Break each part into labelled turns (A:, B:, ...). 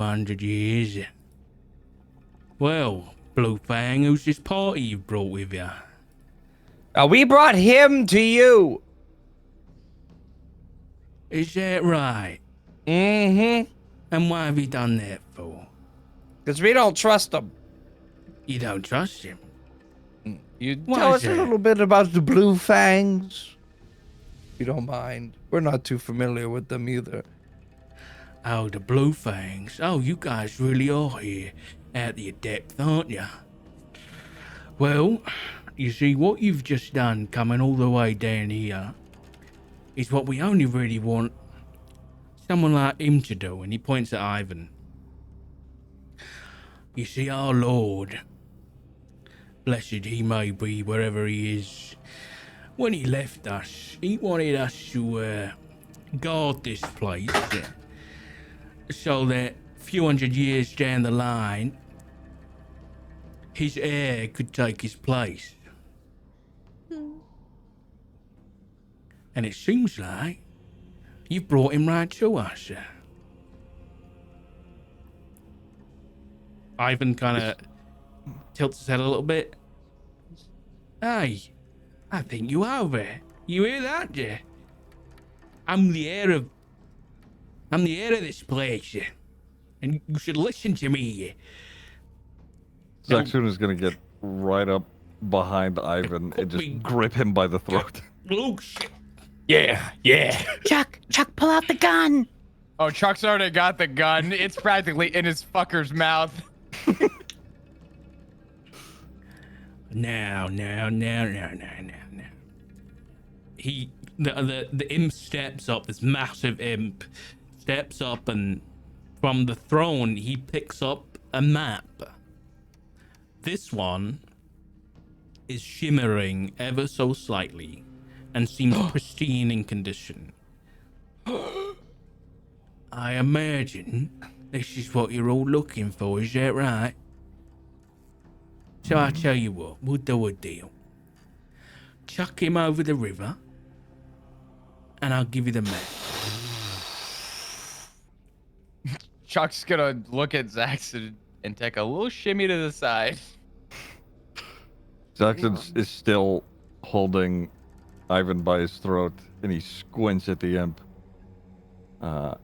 A: 100 years. Well, Blue Fang, who's this party you brought with you?
B: We brought him to you.
A: Is that right?
B: Mm-hmm.
A: And why have you done that for?
B: Because we don't trust him.
A: You don't trust him?
B: You
A: Why
B: tell
A: is
B: us a
A: that?
B: little bit about the Blue Fangs. If you don't mind. We're not too familiar with them either.
A: Oh, the Blue Fangs. Oh, you guys really are here at your depth, aren't you? Well, you see, what you've just done coming all the way down here is what we only really want someone like him to do, and he points at Ivan. You see, our Lord, blessed he may be wherever he is, when he left us, he wanted us to guard this place so that a few hundred years down the line, his heir could take his place. And it seems like you've brought him right to us. Ivan kind of tilts his head a little bit. Hey, I think you are there. You hear that, yeah? I'm the heir of this place, and you should listen to me.
C: Zaxxon is gonna get right up behind Ivan and just grip him by the throat.
A: Oh shit!
B: Yeah.
D: Chuck, pull out the gun.
E: Oh, Chuck's already got the gun. It's practically in his fucker's mouth.
A: Now. The imp steps up, this massive imp steps up, and from the throne he picks up a map. This one is shimmering ever so slightly and seems pristine in condition. I imagine this is what you're all looking for, is that right? So I tell you what, we'll do a deal. Chuck him over the river, and I'll give you the map.
E: Chuck's gonna look at Zaxxon and take a little shimmy to the side.
C: Zaxxon is still holding Ivan by his throat, and he squints at the imp. Can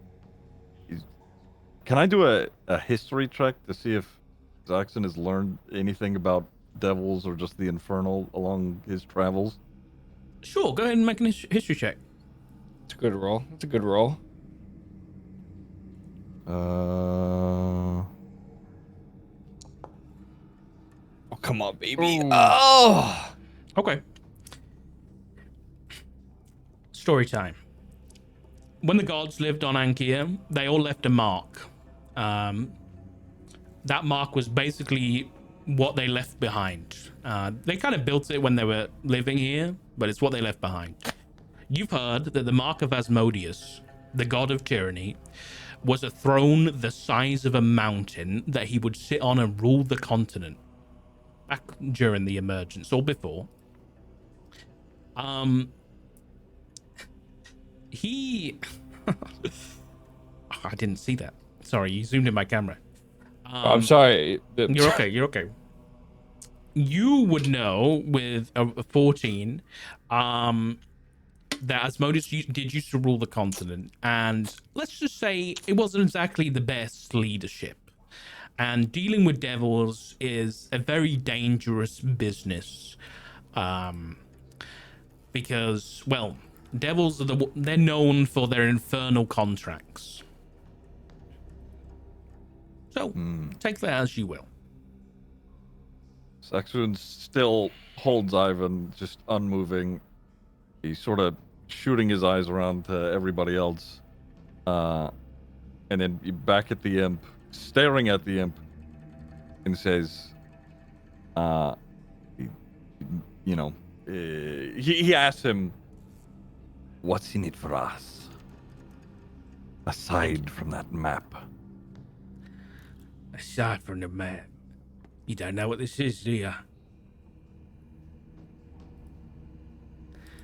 C: I do a history check to see if Zaxxon has learned anything about devils or just the infernal along his travels?
A: Sure, go ahead and make a history check.
B: It's a good roll.
C: Uh,
B: Oh, come on, baby.
E: Ooh.
B: Oh.
A: Okay. Story time. When the gods lived on Ankia, they all left a mark. That mark was basically what they left behind. They kind of built it when they were living here, but it's what they left behind. You've heard that the mark of Asmodeus, the god of tyranny, was a throne the size of a mountain that he would sit on and rule the continent. Back during the emergence or before. He I didn't see that. Sorry, you zoomed in my camera.
B: I'm sorry.
A: You're okay. You would know with a 14 that Asmodeus did used to rule the continent, and let's just say it wasn't exactly the best leadership. And dealing with devils is a very dangerous business, because, well, devils are they're known for their infernal contracts. So take that as you will.
C: Zaxxon still holds Ivan, just unmoving. He's sort of shooting his eyes around to everybody else. And then back at the imp, staring at the imp, and says, he asks him, what's in it for us? Aside from that map.
A: Aside from the map, you don't know what this is, do you?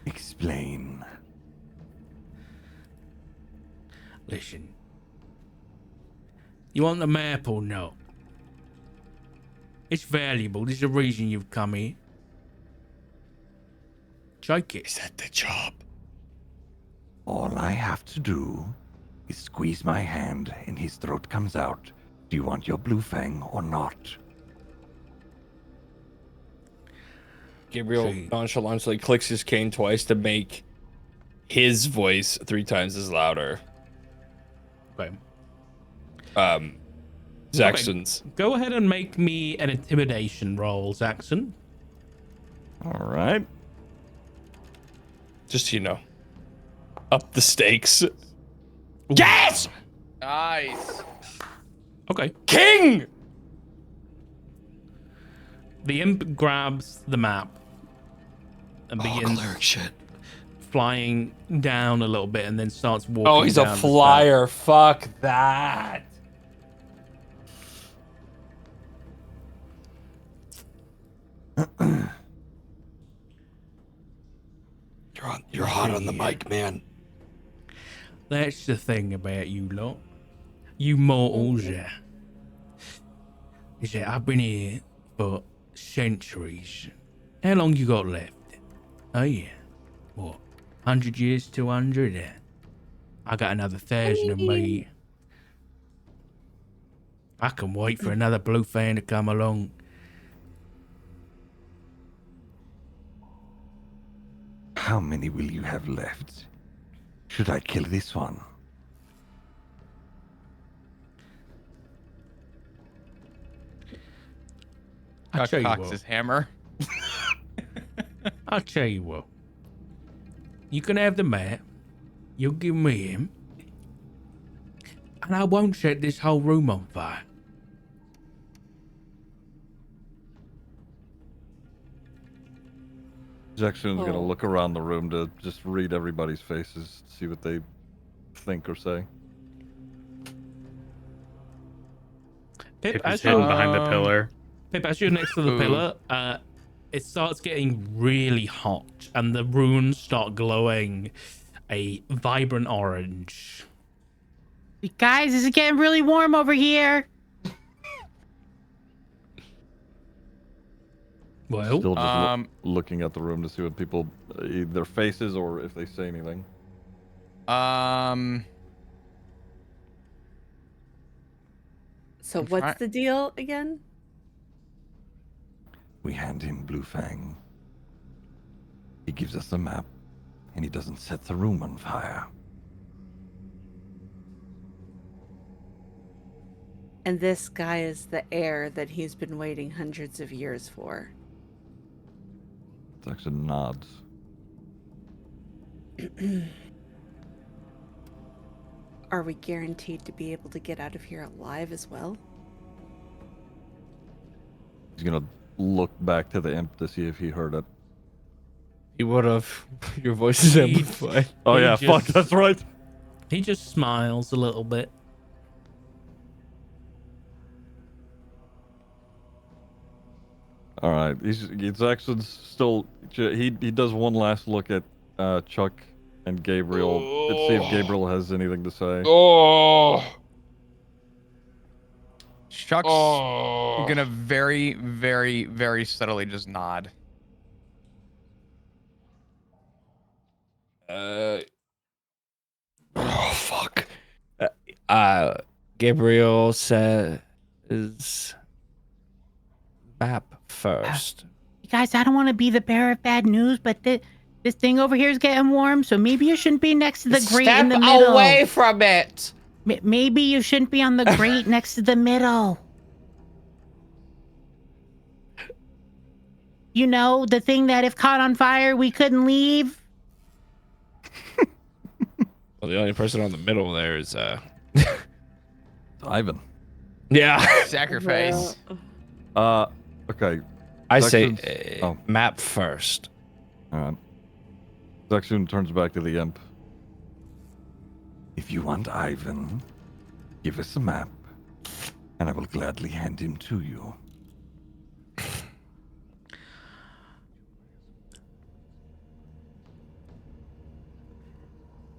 C: Explain.
A: Listen, You want the map or no? It's valuable. There's a reason you've come here. Take it.
F: Is that the job?
G: All I have to do is squeeze my hand and his throat comes out. Do you want your blue fang or not?
F: Gabriel
A: See.
F: nonchalantly clicks his cane twice to make his voice 3 times as louder.
A: Okay.
F: Zaxton's.
A: Go ahead and make me an intimidation roll, Zaxton.
C: All right.
F: Just so you know. Up the stakes. Yes!
E: Nice.
A: Okay.
F: King!
A: The imp grabs the map and begins
F: shit.
A: flying down a little bit and then starts walking.
F: Oh, he's a
A: down the
F: flyer. Fuck that. You're hot on the mic, man.
A: That's the thing about you lot. You mortals, yeah. Is that I've been here for centuries. How long you got left? Oh yeah. What? 100 years, 200? Yeah. I got another 1,000 of me. I can wait for another blue fan to come along.
G: How many will you have left? Should I kill this one?
A: I'll
E: Chuck
A: tell you
E: cocks
A: what.
E: his hammer.
A: I'll tell you what. You can have the map. You'll give me him. And I won't set this whole room on fire.
C: Jackson's gonna look around the room to just read everybody's faces, see what they think or say.
A: Pip,
H: Pip is
A: as
H: hidden
A: you're,
H: behind the pillar.
A: Pip, as you're next to the
E: Ooh.
A: pillar, it starts getting really hot, and the runes start glowing a vibrant orange.
D: Guys, is it getting really warm over here?
A: Well,
C: Still just looking at the room to see what people, their faces or if they say anything.
I: So
E: I'm
I: what's
E: try-
I: the deal again?
G: We hand him Blue Fang. He gives us the map, and he doesn't set the room on fire.
I: And this guy is the heir that he's been waiting hundreds of years for.
C: Jackson nods.
I: Are we guaranteed to be able to get out of here alive as well?
C: He's gonna look back to the imp to see if he heard it.
F: You would have. Your voice is
A: He-
F: amplified.
C: Oh
A: He
C: yeah, fuck,
A: just-
C: that's right.
A: he just smiles a little bit.
C: All right, he's actually still. He does one last look at Chuck and Gabriel to see if Gabriel has anything to say.
F: Oh.
E: Chuck's
F: Oh.
E: gonna very, very, very subtly just nod.
F: Oh fuck. Gabriel says map first.
D: Guys, I don't want to be the bearer of bad news, but this thing over here is getting warm, so maybe you shouldn't be next to the grate in the middle.
F: away from it.
D: Maybe you shouldn't be on the grate next to the middle. You know, the thing that if caught on fire, we couldn't leave.
F: Well, the only person on the middle there is
C: Ivan.
F: yeah.
E: Sacrifice.
C: Okay.
F: I say
C: Sections- oh.
F: map first.
C: All right. Zaxun turns back to the imp.
G: If you want Ivan, give us a map, and I will gladly hand him to you.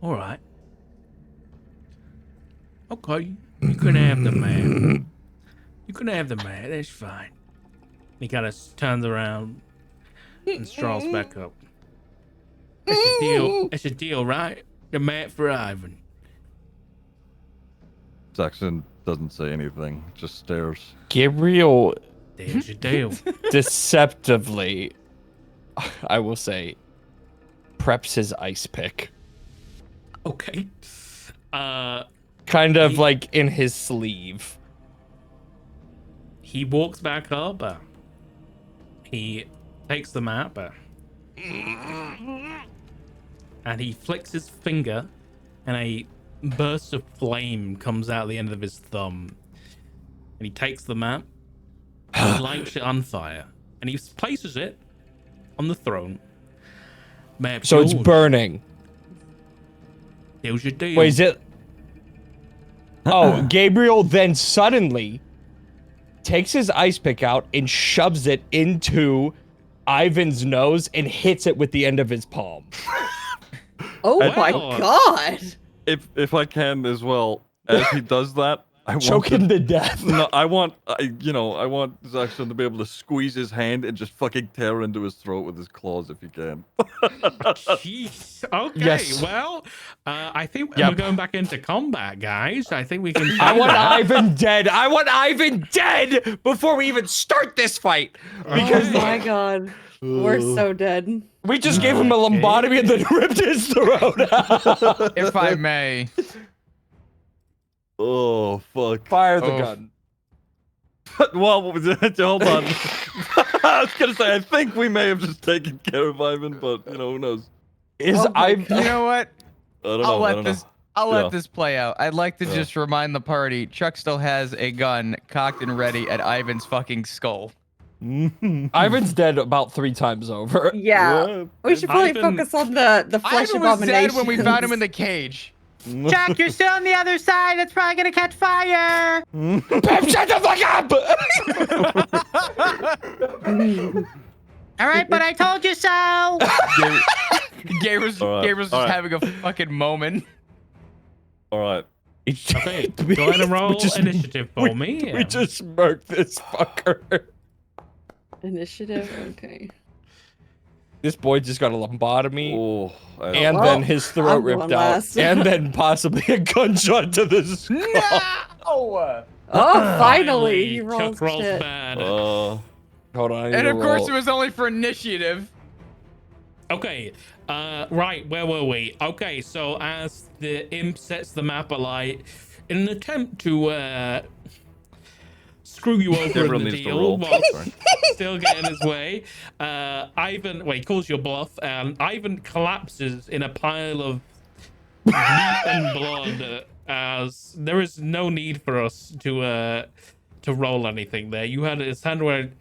A: All right. okay? You can have the map. You can have the map. That's fine. He kind of turns around and strolls back up. That's a deal. That's a deal, right? The map for Ivan.
C: Saxon doesn't say anything, just stares.
F: Gabriel
A: There's your deal.
F: deceptively, I will say, preps his ice pick.
A: Okay.
F: Kind of like in his sleeve.
A: He walks back up. He takes the map. And he flicks his finger, and a burst of flame comes out the end of his thumb. And he takes the map, and he lights it on fire, and he places it on the throne. Map
F: So it's
A: yours.
F: burning.
A: There's your deal.
F: Wait, is it? Oh, Gabriel then suddenly takes his ice pick out and shoves it into Ivan's nose and hits it with the end of his palm.
I: Oh
C: Wow.
I: my god!
C: If I can as well, as he does that, I
F: Choke
C: want
F: him to death.
C: No, I want Zaxxon to be able to squeeze his hand and just fucking tear into his throat with his claws if he can.
A: Jeez. Okay.
F: Yes.
A: Well, I think
F: Yep.
A: we're going back into combat, guys. I think we can.
F: I
A: say
F: want
A: that.
F: Ivan dead. I want Ivan dead before we even start this fight. Because
I: Oh my god. We're so dead.
F: we just gave him a lobotomy and then ripped his throat out.
E: If I may.
C: Oh fuck!
F: Fire the
E: Oh.
F: gun.
C: Well, hold on. I was gonna say I think we may have just taken care of Ivan, but who knows?
F: Is
I: Oh my
F: Ivan?
E: You know what?
C: I don't
E: I'll
C: know. I
E: let
C: don't
E: this.
C: know.
E: I'll
C: Yeah.
E: let this play out. I'd like to just remind the party: Chuck still has a gun cocked and ready at Ivan's fucking skull.
F: Ivan's dead about 3 times over.
I: Yeah. We should probably
A: Ivan-
I: focus on the flesh
E: Ivan was dead
I: abomination.
E: when we found him in the cage.
D: Chuck, you're still on the other side. That's probably gonna catch fire.
F: Pep, shut the fuck up!
D: All right, but I told you so.
E: Gabriel's
C: All right,
E: just
C: all right.
E: having a fucking moment.
C: All right.
A: Okay. Go ahead and roll initiative for me.
F: We just murked this fucker.
I: Initiative. Okay.
F: This boy just got a lobotomy.
C: Oh,
F: And
I: Well,
F: then his throat
I: I'm
F: ripped
I: going
F: out.
I: last.
F: And then possibly a gunshot to the skull.
E: No.
I: Oh, finally, he
A: Chuck
I: rolls
A: rolls
I: shit.
A: bad.
F: Hold on. I need
E: And
F: to
E: of course,
F: roll.
E: it was only for initiative.
A: Okay, right, where were we? Okay, so as the imp sets the map alight, in an attempt to screw you over
C: Everyone
A: in the
C: needs to
A: deal
C: roll.
A: while
C: Sorry.
A: still getting his way, Ivan, he calls your bluff, and Ivan collapses in a pile of meat and blood, as there is no need for us to roll anything there. You had his hand around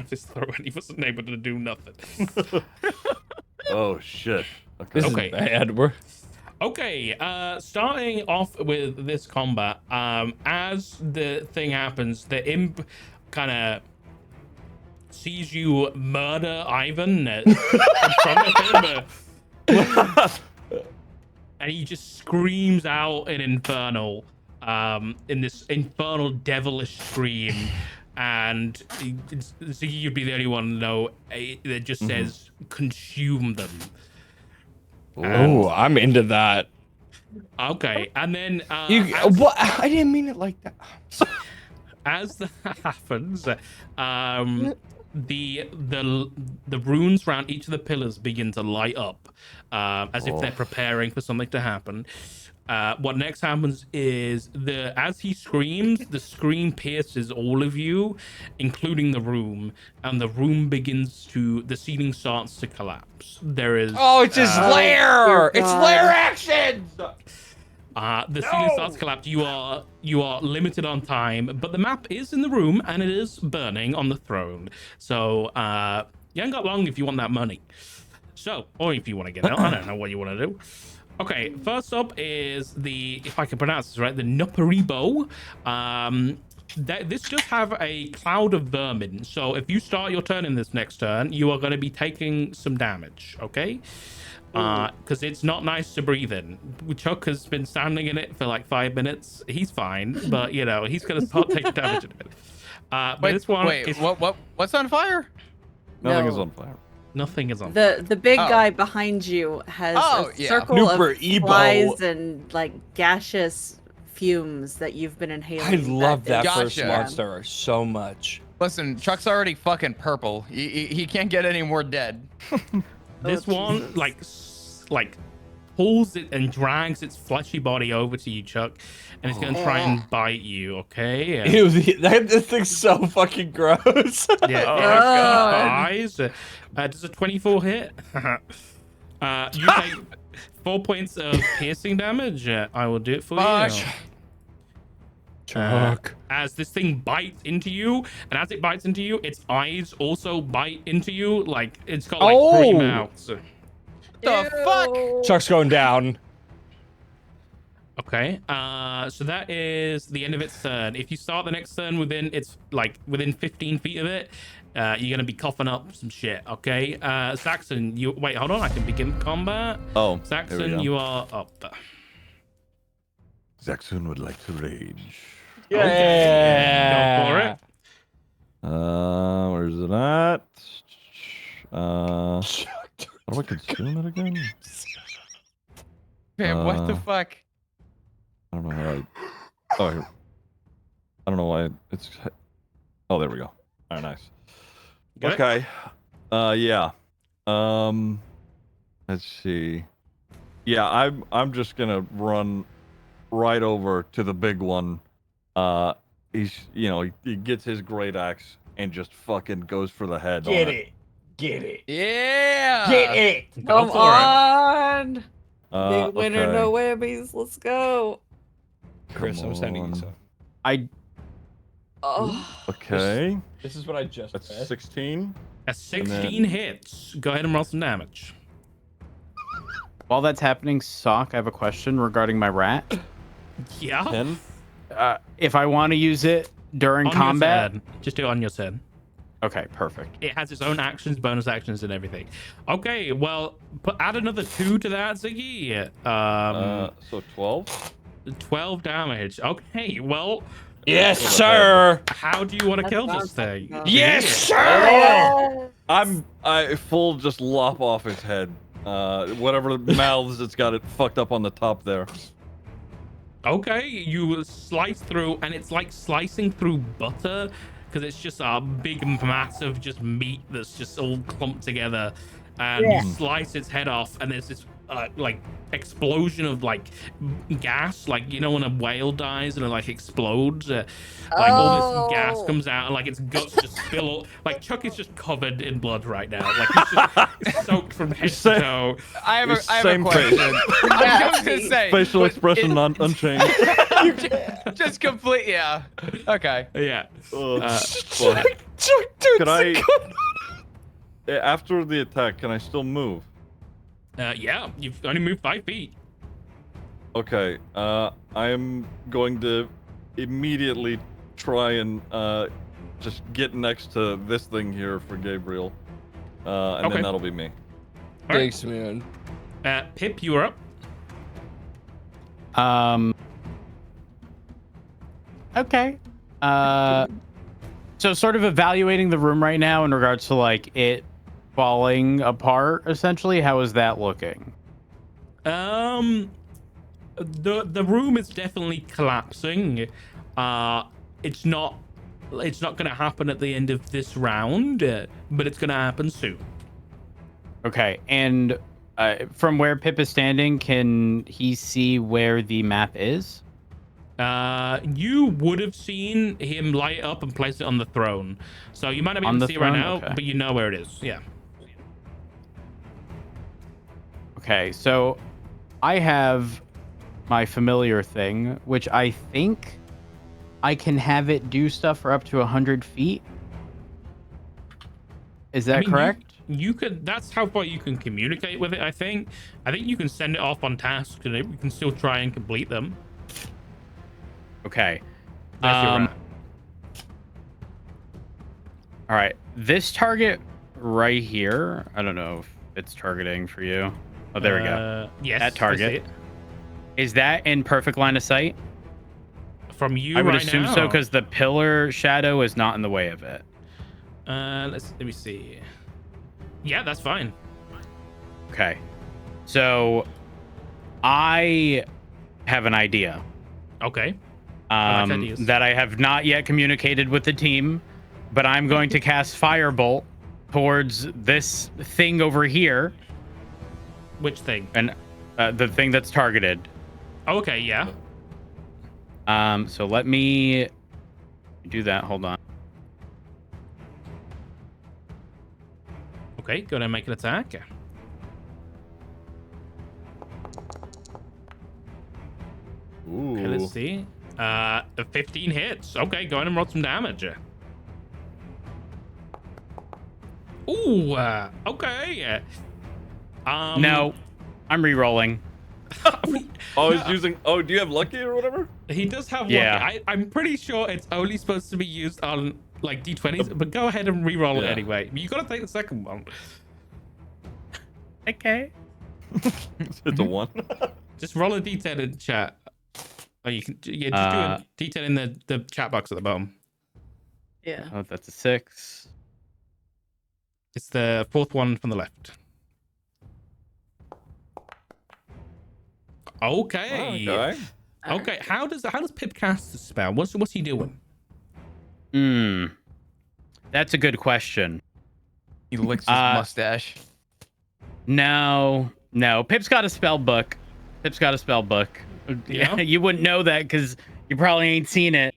A: his throat and he wasn't able to do nothing.
C: Oh shit.
F: This
C: Okay.
A: Okay.
F: is bad. We're...
A: Okay, starting off with this combat, as the thing happens, the imp kind of sees you murder Ivan in front of him, and he just screams out in infernal, in this infernal devilish scream, and you'd be the only one to know that just says "consume them."
F: Oh, I'm into that.
A: Okay, and then
F: What? I didn't mean it like that.
A: as that happens, the runes around each of the pillars begin to light up, as if they're preparing for something to happen. What next happens is as he screams, the scream pierces all of you, including the room, and the room the ceiling starts to collapse. There is
F: Oh, it's his lair!
I: dear
F: It's
I: God.
F: lair actions!
A: the ceiling starts to collapse. You are limited on time, but the map is in the room and it is burning on the throne. So you ain't got long if you want that money. So, or if you want to get out, I don't know what you want to do. Okay, first up is if I can pronounce this right, the Noparibo. This does have a cloud of vermin. So if you start your turn in this next turn, you are going to be taking some damage. Okay. because it's not nice to breathe in. Chuck has been standing in it for like 5 minutes. He's fine, but you know he's gonna start taking damage in a minute. But this one, is,
E: what's on fire?
C: Nothing
I: No.
C: is on fire.
A: nothing is on.
I: The big
E: Oh.
I: guy behind you has
E: Oh,
I: a
E: yeah.
I: circle
F: Nooper
I: of
F: Ebo.
I: flies and like gaseous fumes that you've been inhaling.
F: I love that
E: Gotcha.
F: first monster so much.
E: Listen, Chuck's already fucking purple. He can't get any more dead.
A: This
I: Oh,
A: one
I: Jesus.
A: like pulls it and drags its fleshy body over to you, Chuck, and it's gonna try and bite you. Okay.
F: Ew, this thing's so fucking gross.
A: Yeah.
I: God.
A: Eyes. Does a 24 hit? You take 4 points of piercing damage. I will do it for
E: Fuck.
A: you.
F: Chuck.
A: As this thing bites into you, and as it bites into you, its eyes also bite into you. Like it's got like 3
F: Oh.
A: mouths.
E: The fuck?
F: Chuck's going down.
A: Okay. So that is the end of its turn. If you start the next turn within 15 feet of it, you're gonna be coughing up some shit. Okay. Saxon, you wait. Hold on. I can begin combat.
C: Oh, there we
A: Saxon,
C: go.
A: you are up.
G: Zaxxon would like to rage.
F: Yeah.
A: Go for it.
C: Where's it at? How do I consume it again?
E: Man, what the
C: Uh,
E: fuck?
C: I don't know how I... Oh, here. I don't know why it's... Oh, there we go. All right, nice.
A: Got it?
C: Okay. Yeah. Let's see. Yeah, I'm just gonna run right over to the big one. He's, you know, he gets his great axe and just fucking goes for the head.
F: Get
C: on
F: it. Get it.
E: Yeah.
F: Get it.
A: Go
I: Come
A: for it.
I: on. Big winner,
C: Okay.
I: no whammies. Let's go.
F: Chris, I'm sending you
C: on.
F: some.
I: Oh.
C: Okay,
F: This is what I just
C: that's
F: read.
C: 16.
A: A 16 hits. Go ahead and roll some damage.
H: While that's happening, Sock, I have a question regarding my rat.
A: Yeah.
C: 10.
H: If I want to use it during
A: On your
H: combat.
A: turn. Just do it on your turn.
H: Okay, perfect.
A: It has its own actions, bonus actions, and everything. Okay, well, add another 2 to that, Ziggy.
C: So 12.
A: 12 damage. Okay, well,
F: Yes, sir.
A: how do you want to kill this thing?
F: Yes, sir.
C: I full just lop off its head. Whatever mouths it's got, it fucked up on the top there.
A: Okay, you slice through, and it's like slicing through butter, because it's just a big mass of just meat that's just all clumped together. And you slice its head off, and there's this like explosion of like gas, like you know when a whale dies and it like explodes, like all this gas comes out, and like its guts just spill. Like Chuck is just covered in blood right now, like he's just soaked from head to toe.
E: I have a
C: Same
E: question. I was gonna say
C: Facial
E: but
C: expression unchanged.
E: just complete. Yeah. Okay.
A: Yeah.
F: Chuck, dude,
C: Could I? After the attack, can I still move?
A: Yeah, you've only moved 5 feet.
C: Okay. I am going to immediately try and just get next to this thing here for Gabriel, and
A: Okay.
C: then that'll be me.
B: Thanks, man.
A: Pip, you are up.
H: Okay. So sort of evaluating the room right now in regards to like it falling apart, essentially. How is that looking?
A: The room is definitely collapsing. It's not gonna happen at the end of this round, but it's gonna happen soon.
H: Okay, and from where Pip is standing, can he see where the map is?
A: You would have seen him light up and place it on the throne, so you might not be
H: On
A: able to
H: the
A: see it right
H: throne?
A: now,
H: Okay.
A: but you know where it is. Yeah.
H: Okay, so I have my familiar thing, which I think I can have it do stuff for up to 100 feet. Is that correct?
A: You could. That's how far you can communicate with it. I think you can send it off on tasks, and we can still try and complete them.
H: Okay.
A: That's your round.
H: All right. This target right here. I don't know if it's targeting for you. Oh, there we go.
A: Yes.
H: That target.
A: I see it.
H: Is that in perfect line of sight?
A: From you
H: I would
A: right
H: assume
A: now?
H: so, because the pillar shadow is not in the way of it.
A: Let me see. Yeah, that's fine.
H: Okay. So I have an idea.
A: Okay. I like ideas.
H: That I have not yet communicated with the team, but I'm going to cast Firebolt towards this thing over here.
A: Which thing?
H: And the thing that's targeted.
A: Okay, yeah.
H: So let me do that. Hold on.
A: Okay, go ahead and make an attack.
C: Ooh.
A: Okay, let's see. 15 hits. Okay, go ahead and roll some damage. Ooh, okay.
H: No, I'm re-rolling.
C: Oh, he's using. Oh, do you have lucky or whatever?
A: He does have
H: Yeah.
A: lucky. I'm pretty sure it's only supposed to be used on like d20s, but go ahead and re-roll it
C: Yeah.
A: anyway. You gotta take the second one.
H: Okay.
C: It's a 1.
A: Just roll a d10 in chat. Oh, you can. Yeah, just do a d10 in the chat box at the bottom.
I: Yeah.
H: Oh, that's a 6.
A: It's the fourth one from the left. Okay.
C: Okay.
A: Okay. How does Pip cast the spell? What's he doing?
H: That's a good question.
E: He licks his mustache.
H: No. Pip's got a spell book.
A: Yeah.
H: You wouldn't know that because you probably ain't seen it.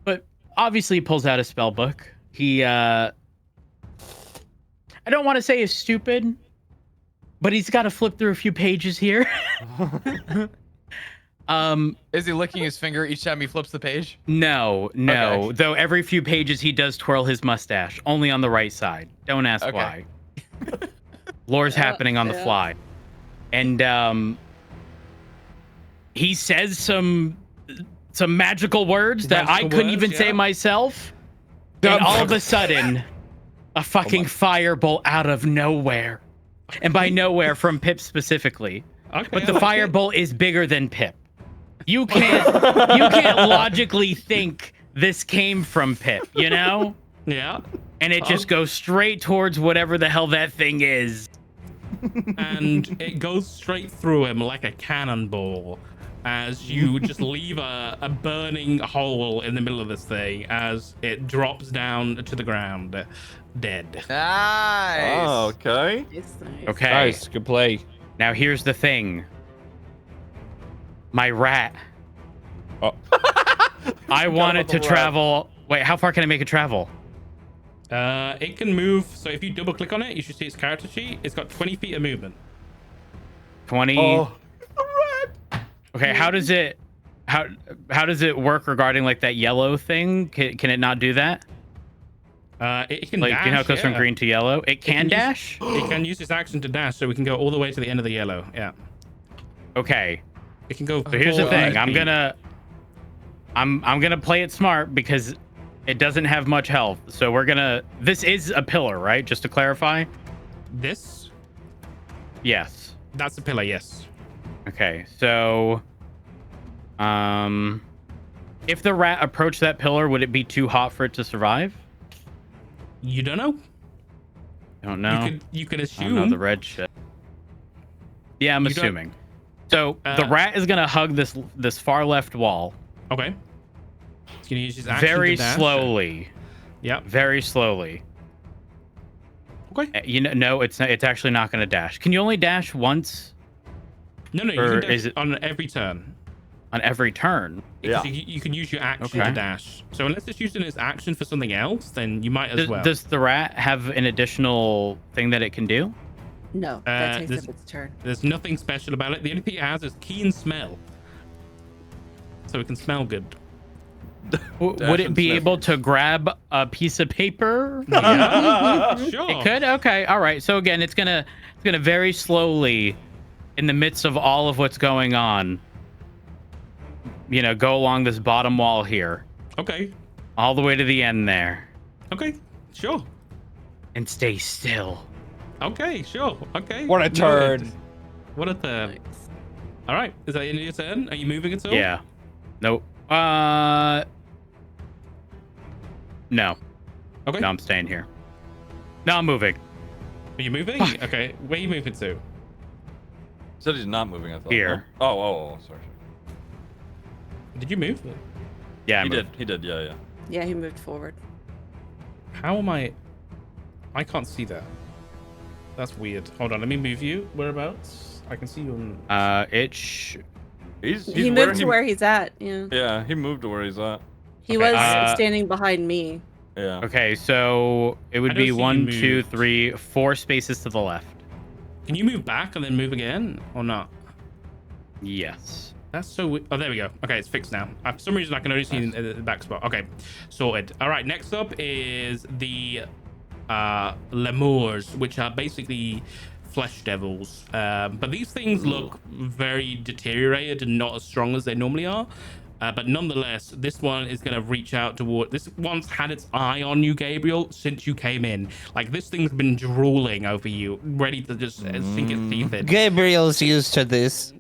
H: But obviously he pulls out a spell book. He I don't want to say is stupid, but he's got to flip through a few pages here.
E: Is he licking his finger each time he flips the page?
H: No.
E: Okay.
H: Though every few pages he does twirl his mustache, only on the right side. Don't ask
E: Okay.
H: why. Lore's happening on the fly. And he says some magical words that I couldn't even say myself. And all of a sudden, a fucking firebolt out of nowhere. And by nowhere, from Pip specifically.
A: Okay.
H: But the firebolt is bigger than Pip. You can't logically think this came from Pip, you know?
A: Yeah.
H: And it just goes straight towards whatever the hell that thing is.
A: And it goes straight through him like a cannonball as you just leave a burning hole in the middle of this thing as it drops down to the ground, dead.
E: Nice.
C: Oh, okay.
I: It's nice.
H: Okay.
F: Nice, good play.
H: Now here's the thing. My rat.
F: Oh.
H: I wanted to travel. Wait, how far can I make it travel?
A: It can move. So if you double click on it, you should see its character sheet. It's got 20 feet of movement.
H: 20.
C: Oh,
H: Okay, how does it work regarding like that yellow thing? Can it not do that?
A: It can
H: Like,
A: dash.
H: you know, it goes from
A: yeah.
H: green to yellow. It can dash?
A: It can use its action to dash, so we can go all the way to the end of the yellow. Yeah.
H: Okay.
A: It can go.
H: So here's the
A: 4
H: thing. I'm
A: feet.
H: gonna play it smart because it doesn't have much health. So this is a pillar, right? Just to clarify.
A: This.
H: Yes.
A: That's the pillar. Yes.
H: Okay. So, if the rat approached that pillar, would it be too hot for it to survive?
A: You don't know.
H: I don't know.
A: You could
H: I
A: assume.
H: don't know the red shit. Yeah, I'm
A: You don't-
H: assuming. So the rat is gonna hug this far left wall.
A: Okay. It's gonna use his action
H: Very
A: to dash.
H: slowly.
A: Yep.
H: Very slowly.
A: Okay.
H: You know, no, it's not, it's actually not gonna dash. Can you only dash once
A: No, you
H: Or
A: can dash
H: is it-
A: on every turn.
H: on every turn?
C: Yeah.
A: You can use your action
H: Okay.
A: to dash. So unless it's using its action for something else, then you might as well.
H: Does the rat have an additional thing that it can do?
I: No, that takes
A: this-
I: up its turn.
A: There's nothing special about it. The only thing it has is keen smell. So it can smell good.
H: Would
C: Dash
H: it
C: and
H: be
C: sniff.
H: able to grab a piece of paper?
A: Yeah, sure.
H: It could. Okay. All right. So again, it's gonna very slowly, in the midst of all of what's going on, you know, go along this bottom wall here,
A: Okay.
H: all the way to the end there,
A: Okay. Sure.
H: and stay still.
A: Okay, sure. Okay.
F: What a
A: Noted.
F: turn.
A: What a turn.
I: Nice.
A: All right. Is that in your turn? Are you moving at all?
H: Yeah. Nope. No.
A: Okay.
H: No, I'm staying here. No, I'm moving.
A: Are you moving? Okay. Where are you moving to?
C: Said he's not moving. I thought.
H: Here.
C: No? Oh, sorry.
A: Did you move?
H: Yeah, I
C: He
H: moved.
C: did. He did. Yeah.
I: Yeah, he moved forward.
A: How am I? I can't see that. That's weird. Hold on. Let me move you. Whereabouts? I can see you on.
C: He's
I: He moved to where he's at. Yeah.
C: Yeah, he moved to where he's at.
I: He
A: Okay,
I: was standing behind me.
C: Yeah.
H: Okay, so it
A: I
H: would
A: don't
H: be
A: see you
H: 1, 2,
A: moved.
H: 3, 4 spaces to the left.
A: Can you move back and then move again or not?
H: Yes.
A: That's so weird. Oh, there we go. Okay, it's fixed now. For some reason, I can only see the back spot. Okay, sorted. All right, next up is the lemurs, which are basically flesh devils. But these things look very deteriorated and not as strong as they normally are. But nonetheless, this one is going to reach out toward... This one's had its eye on you, Gabriel, since you came in. Like, this thing's been drooling over you, ready to just sink its teeth in.
B: Gabriel's used to this.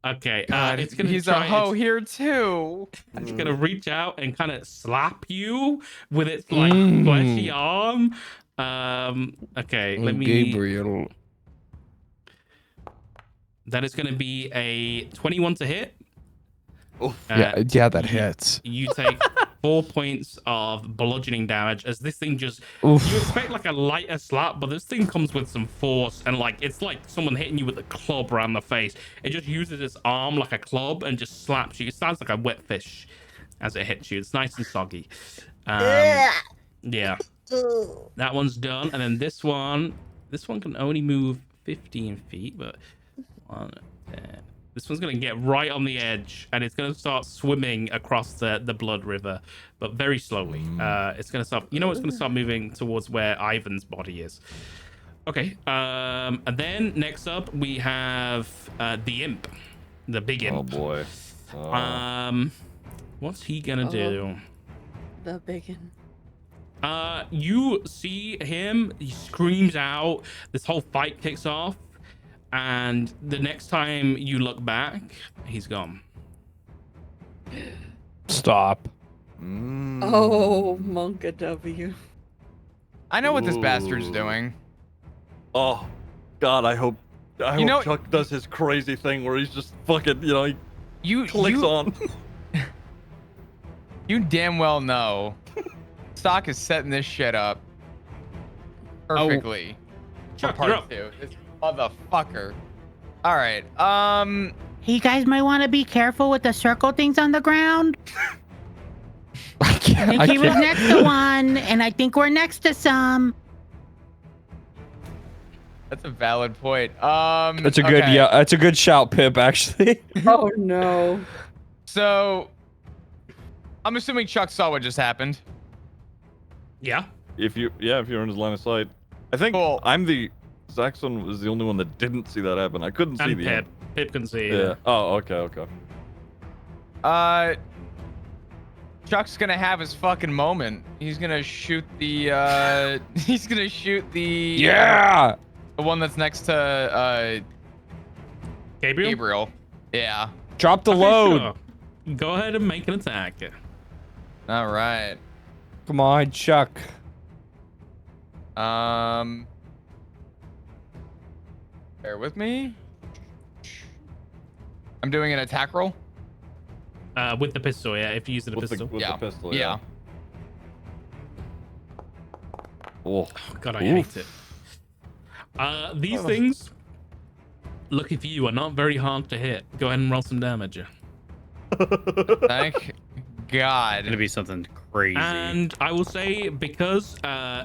A: Okay,
E: God,
A: it's gonna
E: he's
A: try
E: a hoe here too.
A: It's gonna reach out and kind of slap you with its like fleshy arm. Okay, let me.
B: Gabriel.
A: That is gonna be a 21 to hit.
B: Yeah, that hits.
A: You take 4 points of bludgeoning damage as this thing just...
B: Oof.
A: You expect like a lighter slap, but this thing comes with some force and like it's like someone hitting you with a club around the face. It just uses its arm like a club and just slaps you. It sounds like a wet fish as it hits you. It's nice and soggy. Yeah. That one's done. And then this one can only move 15 feet, but this one's gonna get right on the edge and it's gonna start swimming across the blood river, but very slowly. It's gonna start, it's gonna start moving towards where Ivan's body is. Okay, and then next up we have the imp, the big imp.
C: Oh boy.
A: What's he gonna do?
I: The biggin.
A: You see him, he screams out, this whole fight kicks off, and the next time you look back, he's gone.
B: Stop.
I: Oh, Monka W.
E: I know what this
C: Ooh.
E: bastard's doing.
C: Oh, God, I hope Chuck does his crazy thing where he's just fucking, he clicks on.
E: You damn well know. Sock is setting this shit up perfectly.
A: Chuck,
E: for
A: you're
E: part
A: up.
E: 2. This motherfucker. All right.
D: Hey, you guys might want to be careful with the circle things on the ground. I think he was next to one, and I think we're next to some.
E: That's a valid point.
F: That's a good that's a good shout, Pip, actually.
I: Oh no.
E: So I'm assuming Chuck saw what just happened.
A: Yeah.
C: If you're in his line of sight. I think
E: Cool.
C: Zaxxon was the only one that didn't see that happen. I couldn't see
A: And
C: the
A: Pip.
C: end.
A: Pip can see.
C: Yeah. Oh, okay.
E: Chuck's gonna have his fucking moment. He's gonna shoot the
F: Yeah.
E: the one that's next to
A: Gabriel?
E: Gabriel. Yeah.
F: Drop the
A: Okay,
F: load.
A: sure. Go ahead and make an attack.
E: All right.
F: Come on, Chuck.
E: Bear with me. I'm doing an attack roll.
A: With the pistol, yeah. If you use the
C: With
A: pistol.
C: the
E: Yeah.
C: pistol.
E: Yeah.
C: Oh.
A: God, I hate it. These things, lucky for you, are not very hard to hit. Go ahead and roll some damage.
E: Thank God.
H: Gonna be something crazy.
A: And I will say, because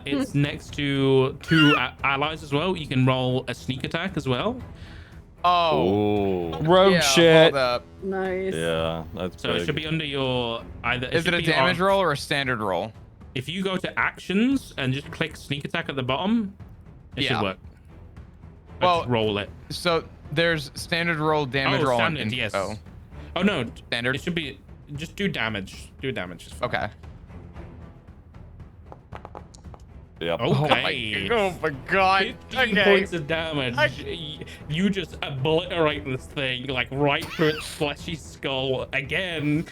A: it's next to two allies as well, you can roll a sneak attack as well.
E: Oh.
C: Oh.
F: Rogue
E: yeah,
F: shit.
E: Hold up.
I: Nice.
C: Yeah, that's
A: So
C: big.
A: it should be under your either.
E: Is it
A: should
E: a
A: be
E: damage
A: on-
E: roll or a standard roll?
A: If you go to actions and just click sneak attack at the bottom, it
E: Yeah.
A: should work.
E: Well,
A: Let's roll it.
E: So there's standard roll, damage roll,
A: standard,
E: and
A: yes.
E: info.
A: Oh no,
E: Standard?
A: It should be just do damage. Do damage. It's fine.
E: Okay.
C: Yep.
A: Okay.
E: Oh my god.
A: 15 points of damage. You just obliterate this thing like right through its fleshy skull again,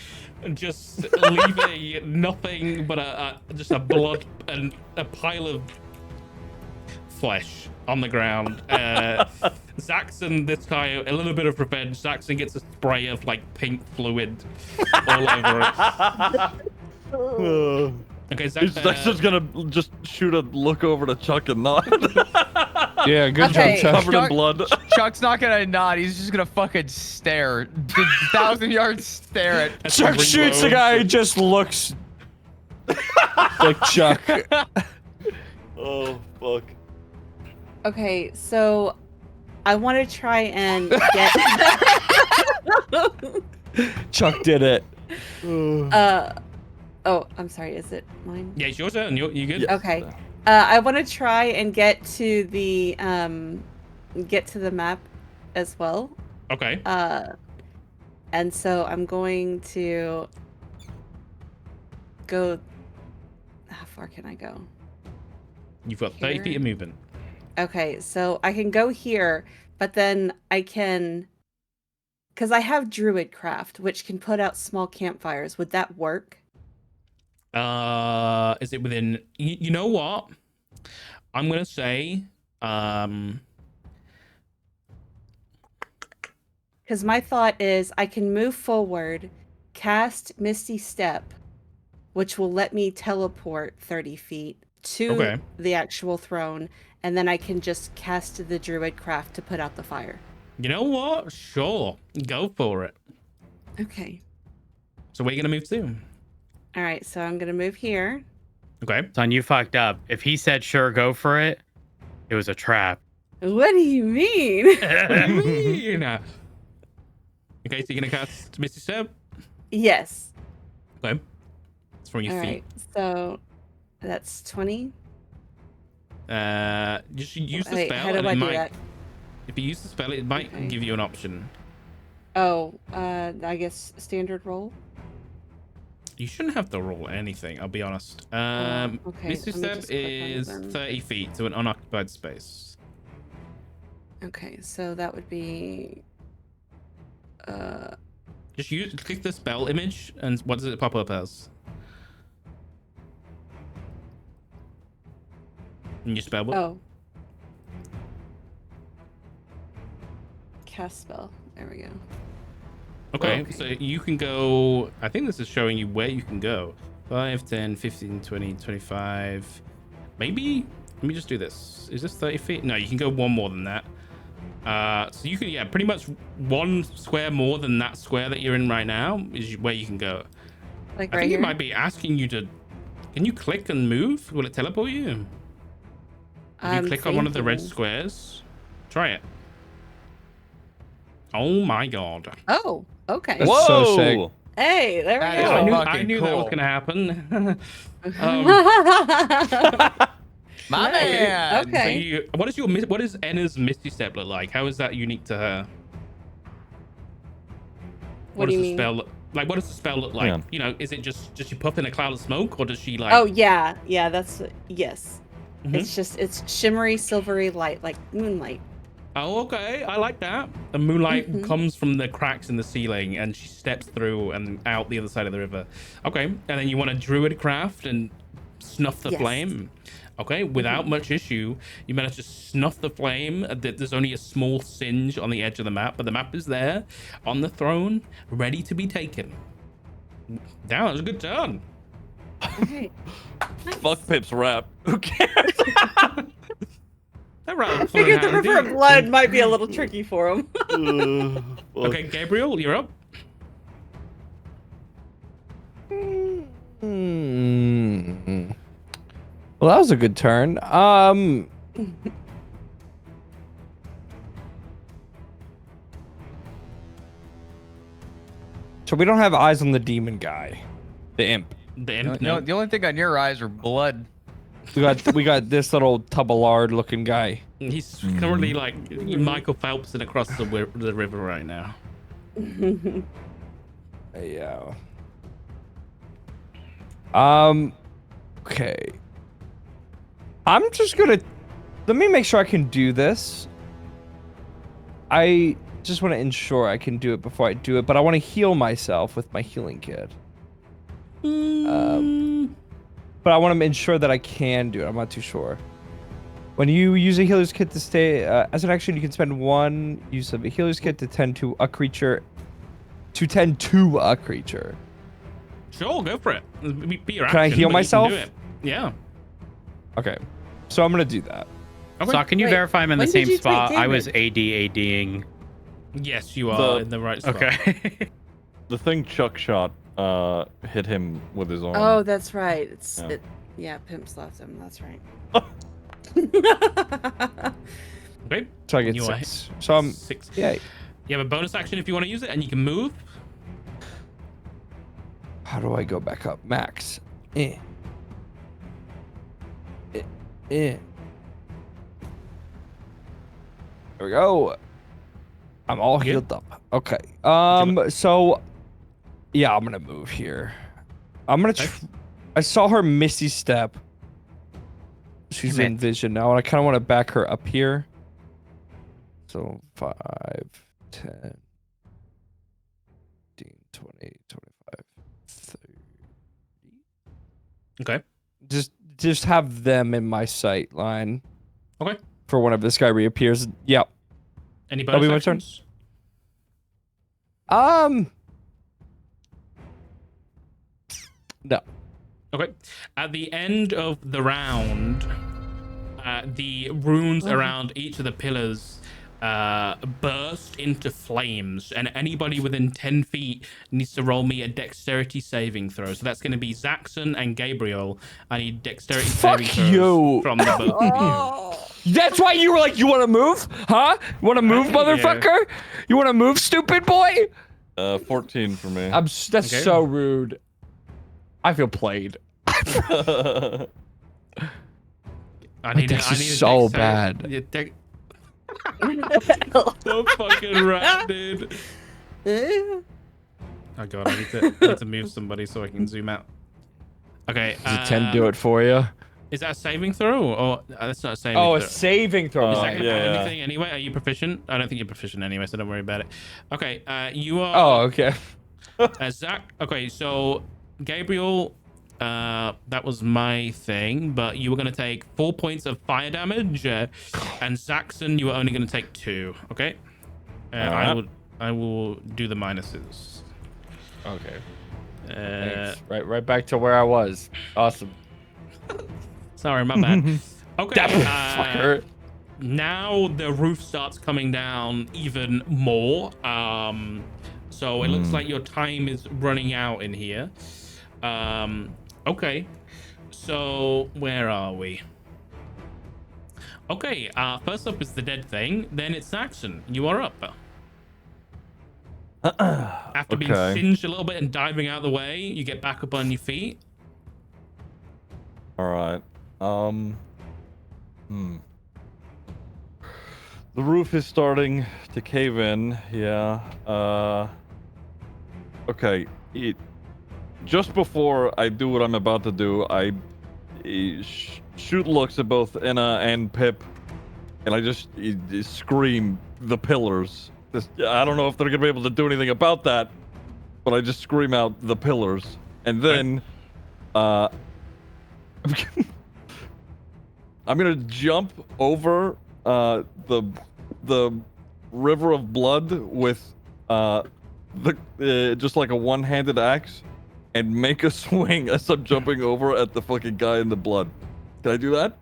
A: just leaving nothing but just a blood and a pile of flesh on the ground. Zaxxon, this time, a little bit of revenge. Zaxxon gets a spray of like pink fluid all over it. Okay,
C: Zaxxon's gonna just shoot a look over to Chuck and nod.
B: Yeah, good
I: Okay.
B: job, Chuck.
C: Covered in blood.
E: Chuck's not gonna nod. He's just gonna fucking stare. 1,000-yard stare at.
F: Chuck shoots the guy and just looks like Chuck.
C: Oh fuck.
I: Okay, so I want to try and get.
F: Chuck did it.
I: Oh, I'm sorry. Is it mine?
A: Yeah, it's your turn. You good?
I: Okay. I want to try and get to the map as well.
A: Okay.
I: And so I'm going to go. How far can I go?
A: You've got 30 feet of movement.
I: Okay, so I can go here, but then I can, because I have Druid Craft, which can put out small campfires. Would that work?
A: Is it within? You know what? I'm gonna say,
I: Because my thought is I can move forward, cast Misty Step, which will let me teleport 30 feet to the actual throne, and then I can just cast the Druid Craft to put out the fire.
A: You know what? Sure, go for it.
I: Okay.
A: So where are you gonna move to?
I: All right, so I'm gonna move here.
A: Okay.
H: Son, you fucked up. If he said sure, go for it, it was a trap.
I: What do you mean?
A: What do you mean? Okay, so you're gonna cast Misty Step.
I: Yes.
A: Okay. It's from your
I: All
A: feet.
I: right, so that's 20.
A: Just use the
I: Wait,
A: spell.
I: how do
A: and
I: I
A: it
I: do
A: might,
I: that?
A: If you use the spell, it might
I: Okay.
A: give you an option.
I: Oh, I guess standard roll.
A: You shouldn't have to roll anything, I'll be honest.
I: Okay,
A: Misty
I: let me
A: Step
I: just click on it
A: is
I: then.
A: 30 feet to an unoccupied space.
I: Okay, so that would be
A: Just click the spell image, and what does it pop up as? In your spell book?
I: oh. Cast spell. There we go.
A: Okay,
I: Okay.
A: so you can go, I think this is showing you where you can go. 5, 10, 15, 20, 25. Maybe, let me just do this. Is this 30 feet? No, you can go one more than that. So you can, yeah, pretty much one square more than that square that you're in right now is where you can go.
I: Like
A: I
I: right
A: think
I: here.
A: it might be asking you to, can you click and move? Will it teleport you? If you
I: I'm
A: click on one of the red
I: thinking-
A: squares, try it. Oh my god.
I: Oh, okay.
B: That's
C: Whoa!
B: so sick.
I: Hey, there we
E: That is
A: I
I: go.
A: knew,
E: fucking
A: that was
E: cool.
A: gonna happen.
E: My man.
A: So
I: Okay.
A: what does Enna's Misty Step look like? How is that unique to her?
I: What
A: does
I: do you
A: the
I: mean?
A: spell look like? What does the spell look like?
C: Yeah.
A: You know, is it just she puff in a cloud of smoke, or does she like?
I: Oh yeah, that's yes.
A: Mhm.
I: It's shimmery, silvery light, like moonlight.
A: Oh, okay, I like that. The moonlight
I: Mhm.
A: comes from the cracks in the ceiling, and she steps through and out the other side of the river. Okay, and then you want a druid craft and snuff the
I: Yes.
A: flame. Okay, without much issue, you manage to snuff the flame. There's only a small singe on the edge of the map, but the map is there on the throne, ready to be taken. That was a good turn.
I: Okay.
C: Fuck Pip's rap. Who cares?
A: That round
I: I
A: was fun
I: figured the
A: and
I: river of
A: handy.
I: blood might be a little tricky for him.
A: Okay, Gabriel, you're up.
B: Hmm. Well, that was a good turn. So we don't have eyes on the demon guy, the imp.
A: The
E: You
A: imp,
E: know,
A: no.
E: the only thing on your eyes are blood.
B: We got this little tubblard looking guy.
A: He's currently like Michael Phelpsing across the river right now.
B: Yeah. Okay.
F: I'm just gonna... Let me make sure I can do this. I just want to ensure I can do it before I do it, but I want to heal myself with my healing kit. But I want to ensure that I can do it. I'm not too sure. When you use a healer's kit to stay... as an action, you can spend 1 use of a healer's kit to tend to a creature...
A: Sure, go for it. Be your
F: Can I
A: action,
F: heal
A: but you can
F: myself?
A: do it. Yeah.
F: Okay. So I'm going to do that.
A: Okay.
H: So can you
I: Wait,
H: verify I'm in the
I: when did
H: same
I: you take
H: spot? I was
I: damage?
H: ADing.
A: Yes, you are in the right spot.
H: Okay.
C: The thing Chuck shot hit him with his arm.
I: Oh, that's right. It's
C: Yeah.
I: Pimp slapped him. That's right.
A: Okay.
F: So I get
A: You are
F: 6. So I'm...
A: 6.
F: Yay.
A: You have a bonus action if you want to use it, and you can move.
F: How do I go back up? Max. There we go. I'm all
A: Good.
F: healed up. Okay. So yeah, I'm gonna move here. I'm gonna. I saw her Misty Step. She's in vision now, and I kind of want to back her up here. So 5, 10, 15, 20, 25, 30.
A: Okay.
F: Just have them in my sight line.
A: Okay.
F: For whenever this guy reappears. Yep.
A: Any
F: That'll
A: bonus
F: be my turn.
A: actions?
F: No.
A: Okay. At the end of the round, the runes around each of the pillars burst into flames, and anybody within 10 feet needs to roll me a dexterity saving throw. So that's going to be Zaxxon and Gabriel. I need dexterity saving throws from the both of you.
F: That's why you were like, you want to move? Huh? You want to move, motherfucker? You want to move, stupid boy?
C: 14 for me.
F: That's so rude. I feel played.
A: I need
F: this so bad.
A: So fucking right, dude. Oh god, I need to move somebody so I can zoom out. Okay.
F: Does a 10 do it for you?
A: Is that a saving throw, or that's not a saving
F: throw?
A: throw?
F: A saving throw.
A: Is that gonna do anything anyway? Are you proficient? I don't think you're proficient anyway, so don't worry about it. Okay. You are.
F: Oh, okay.
A: Zach. Okay, so Gabriel. That was my thing, but you were going to take 4 points of fire damage, and Zaxxon, you were only going to take 2. Okay, I will do the minuses.
F: Okay. Thanks. Right back to where I was. Awesome.
A: Sorry, my bad. Okay.
F: Fucker.
A: Now the roof starts coming down even more. So it looks like your time is running out in here. Okay, so where are we? Okay, first up is the dead thing, then it's Zaxxon. You are up. After being singed a little bit and diving out of the way, you get back up on your feet.
C: Alright. The roof is starting to cave in, yeah. Okay, just before I do what I'm about to do, I shoot looks at both Inna and Pip, and I just scream the pillars. I don't know if they're gonna be able to do anything about that, but I just scream out the pillars, and then I'm gonna jump over the river of blood with just like a one-handed axe, and make a swing as I'm jumping over at the fucking guy in the blood. Can I do that?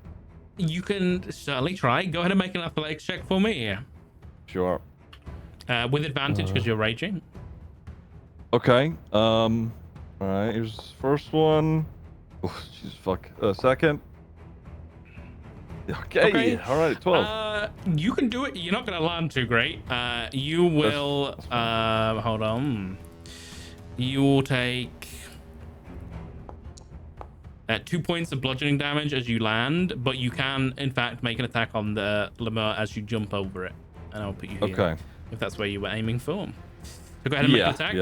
A: You can certainly try. Go ahead and make an athletics check for me.
C: Sure.
A: With advantage because you're raging.
C: Okay. All right. Here's the first one. Oh, jeez, fuck. Second. Okay. All right. 12.
A: You can do it. You're not gonna land too great. You will. That's hold on. You will take 2 points of bludgeoning damage as you land, but you can, in fact, make an attack on the lemur as you jump over it, and I'll put you here. Okay. If that's where you were aiming for. So go ahead and make an attack.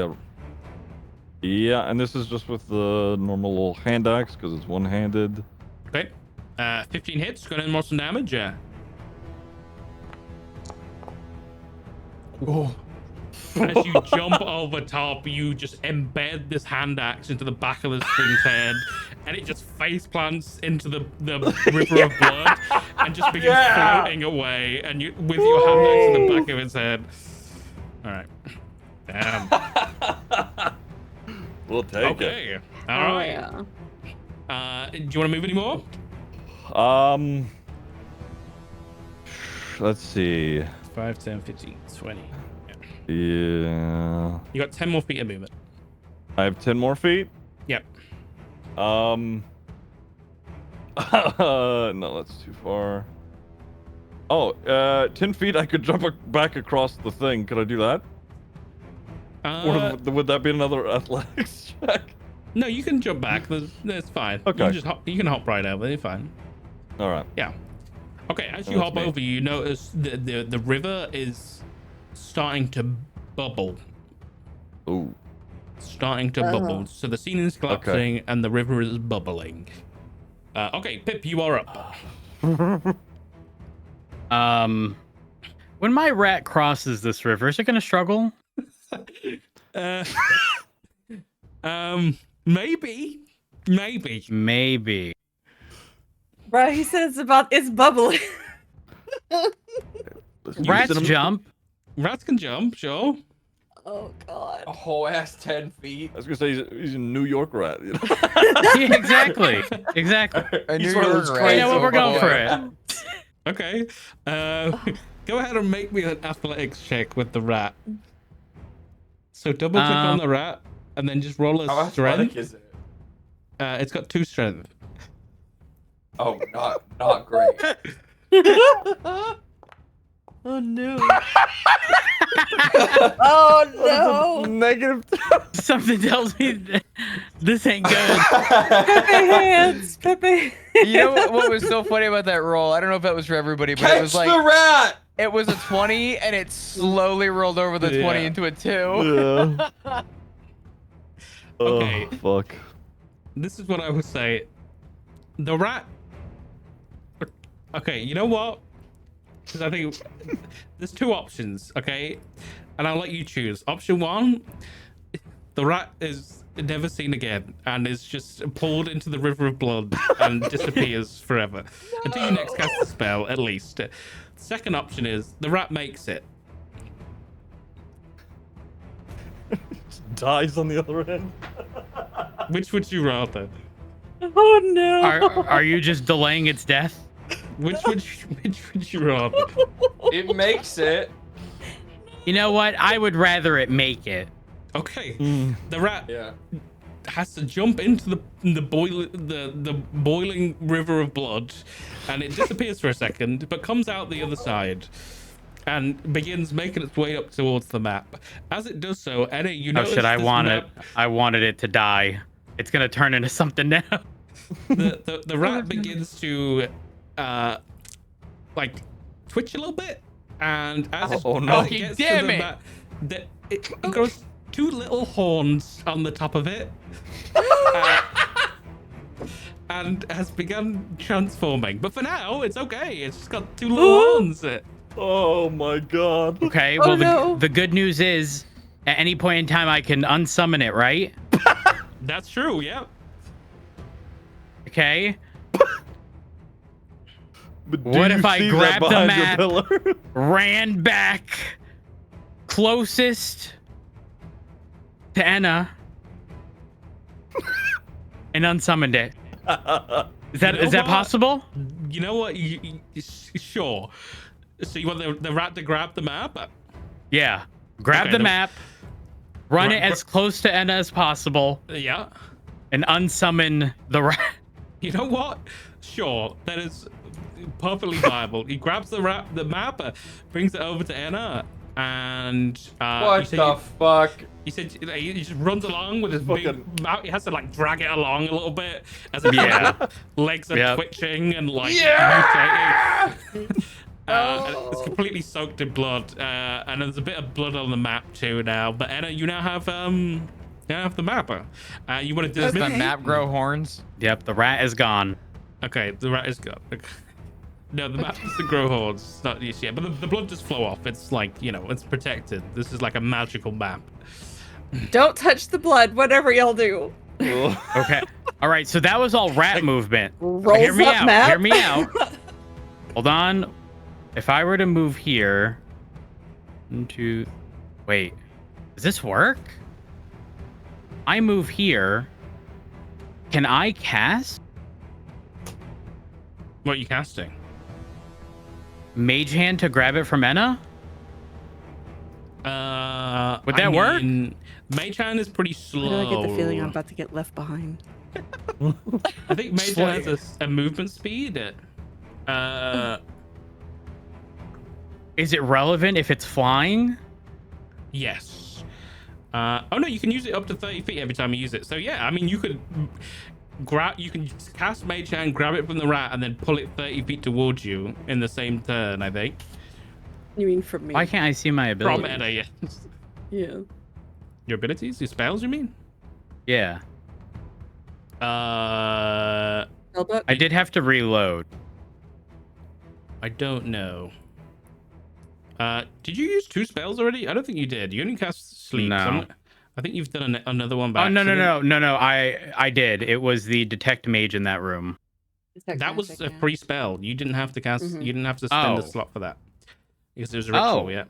C: Yeah, and this is just with the normal little hand axe because it's one-handed.
A: Okay. 15 hits, gonna roll some damage. Yeah.
F: Oh.
A: As you jump over top, you just embed this hand axe into the back of this thing's head, and it just face plants into the river of blood and just begins floating away. And you, with your hand axe in the back of its head. All right. Damn.
C: We'll take it.
A: Okay. All right. Do you want to move anymore?
C: Let's see.
A: 5, 10, 15, 20.
C: Yeah.
A: You got 10 more feet of movement.
C: I have 10 more feet?
A: Yep.
C: No, that's too far. Oh, 10 feet, I could jump back across the thing. Could I do that? Or would that be another athletics check?
A: No, you can jump back. That's fine.
C: Okay.
A: You can hop right over. You're fine.
C: All right.
A: Yeah. Okay, as you hop over, you notice the river is starting to bubble.
C: Ooh.
A: Starting to bubble. So the scene is collapsing and the river is bubbling. Okay, Pip, you are up.
H: When my rat crosses this river, is it gonna struggle?
A: Maybe.
I: Bro, he said it's bubbling.
H: Rats jump.
A: Rats can jump, sure.
I: Oh god.
F: A whole ass 10 feet.
C: I was gonna say he's a New York rat. You know?
H: Yeah, exactly.
F: He's one of those
H: I know what we're going for it.
A: Okay. Go ahead and make me an athletics check with the rat. So double click on the rat and then just roll
F: How
A: a strength.
F: athletic is it?
A: It's got 2 strength.
F: Oh, not great.
I: Oh no. Oh no.
C: Negative.
H: Something tells me this ain't good.
I: Pepe hands. Pepe.
E: You know what was so funny about that roll? I don't know if that was for everybody, but it was like
F: the rat!
E: it was a 20 and it slowly rolled over the 20 into a 2.
C: Yeah.
A: Okay.
C: Oh, fuck.
A: This is what I would say. The rat. Okay, you know what? Because I think there's 2 options, okay? And I'll let you choose. Option 1, the rat is never seen again and is just pulled into the river of blood and disappears forever. Until you next cast the spell, at least. Second option is the rat makes it.
C: Dies on the other end.
A: Which would you rather?
I: Oh no.
H: Are you just delaying its death?
A: Which would you rather?
F: It makes it.
H: You know what? I would rather it make it.
A: Okay. The rat
F: Yeah.
A: has to jump into the boiling river of blood, and it disappears for a second, but comes out the other side and begins making its way up towards the map. As it does so, Enna, you
H: Oh
A: notice
H: shit! I
A: this
H: want
A: map,
H: it. I wanted it to die. It's gonna turn into something now.
A: The rat begins to like twitch a little bit, and as it gets to the map, it grows 2 little horns on the top of it. And has begun transforming. But for now, it's okay. It's just got 2 little horns.
C: Oh my god.
H: Okay.
I: Oh,
H: Well,
I: no.
H: the good news is, at any point in time, I can unsummon it, right?
A: That's true, yeah.
H: Okay.
C: But
H: What
C: do
H: if
C: you
H: I
C: see that
H: grab the
C: behind
H: map?
C: your pillar?
H: Ran back closest to Enna and unsummoned it. Is that possible?
A: You know what? Sure. So you want the rat to grab the map?
H: Yeah. Grab
A: Okay,
H: the map, run it as close to Enna as possible,
A: Yeah.
H: and unsummon the rat.
A: You know what? Sure. That is perfectly viable. He grabs the map, brings it over to Enna, and
F: What the fuck?
A: He said he just runs along with his
C: Fucking-
A: big mouth. He has to like drag it along a little bit as his legs are twitching and like mutating. And it's completely soaked in blood, and there's a bit of blood on the map too now. But Enna, you now have the map. You want to
E: Does
A: dismiss?
E: the map grow horns?
H: Yep, the rat is gone.
A: Okay, the rat is gone. Okay. No, the map doesn't grow hordes. It's not used yet, but the blood does flow off. It's like, you know, it's protected. This is like a magical map.
I: Don't touch the blood, whatever y'all do.
H: Okay. All right. So that was all rat movement.
I: Rolls
H: Hear me
I: up
H: out.
I: map.
H: Hear me out. Hold on. If I were to move here, wait, does this work? I move here. Can I cast
A: What are you casting?
H: Mage Hand to grab it from Enna? Would that work?
A: Mage Hand is pretty slow.
I: I get the feeling I'm about to get left behind.
A: I think Mage Hand has a movement speed.
H: Is it relevant if it's flying?
A: Yes. Oh no, you can use it up to 30 feet every time you use it. So yeah, I mean, you could cast Mage Hand, grab it from the rat, and then pull it 30 feet towards you in the same turn, I think.
I: You mean from me?
H: Why can't I see my ability?
A: From Edda, yes.
I: Yeah.
A: Your abilities? Your spells, you mean?
H: Yeah.
I: Spellbook?
H: I did have to reload.
A: I don't know. Did you use 2 spells already? I don't think you did. You only cast sleep.
H: No.
A: I think you've done another one by
H: Oh, no.
A: accident.
H: I did. It was the detect mage in that room.
A: That was a free spell. You didn't have to cast. You didn't have to spend a slot for that because it was a ritual. Yeah.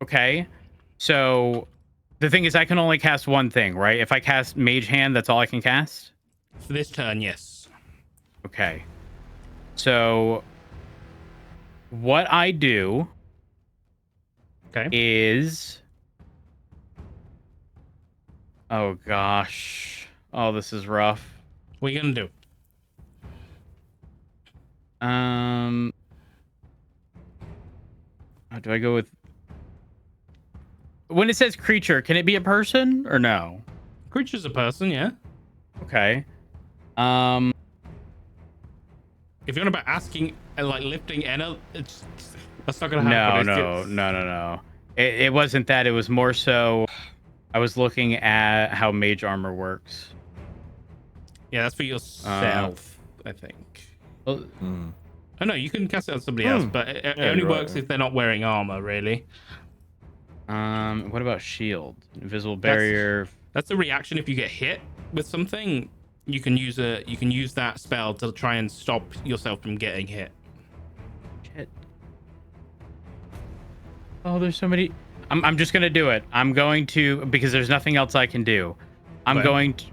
H: Okay. So the thing is, I can only cast one thing, right? If I cast Mage Hand, that's all I can cast?
A: For this turn, yes.
H: Okay. So what I do is... Oh, gosh. Oh, this is rough.
A: What are you going to do?
H: Do I go with... When it says creature, can it be a person or no?
A: Creature's a person, yeah.
H: Okay.
A: If you're on about asking, like lifting Enna, that's not gonna happen.
H: No. It wasn't that. It was more so. I was looking at how mage armor works.
A: Yeah, that's for yourself, I think.
H: Well,
A: Oh no, you can cast it on somebody else, but it only works if they're not wearing armor, really.
H: What about shield? Invisible barrier.
A: That's a reaction if you get hit with something. You can use that spell to try and stop yourself from getting hit.
H: Shit. Oh, there's so many. I'm just gonna do it. I'm going to, because there's nothing else I can do. I'm going to,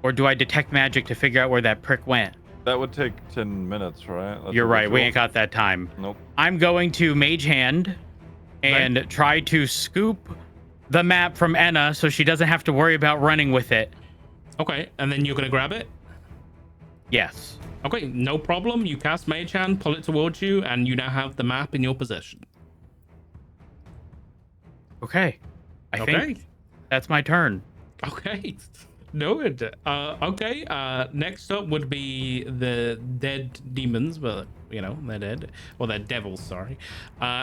H: or do I detect magic to figure out where that prick went?
C: That would take 10 minutes, right? That's
H: You're right. We ain't got that time.
C: Nope.
H: I'm going to Mage Hand and try to scoop the map from Enna so she doesn't have to worry about running with it.
A: Okay, and then you're gonna grab it?
H: Yes.
A: Okay, no problem. You cast Mage Hand, pull it towards you, and you now have the map in your possession.
H: Okay. I think that's my turn.
A: Okay. Noted. Okay. Next up would be the dead demons, but you know they're dead. Well, they're devils. Sorry.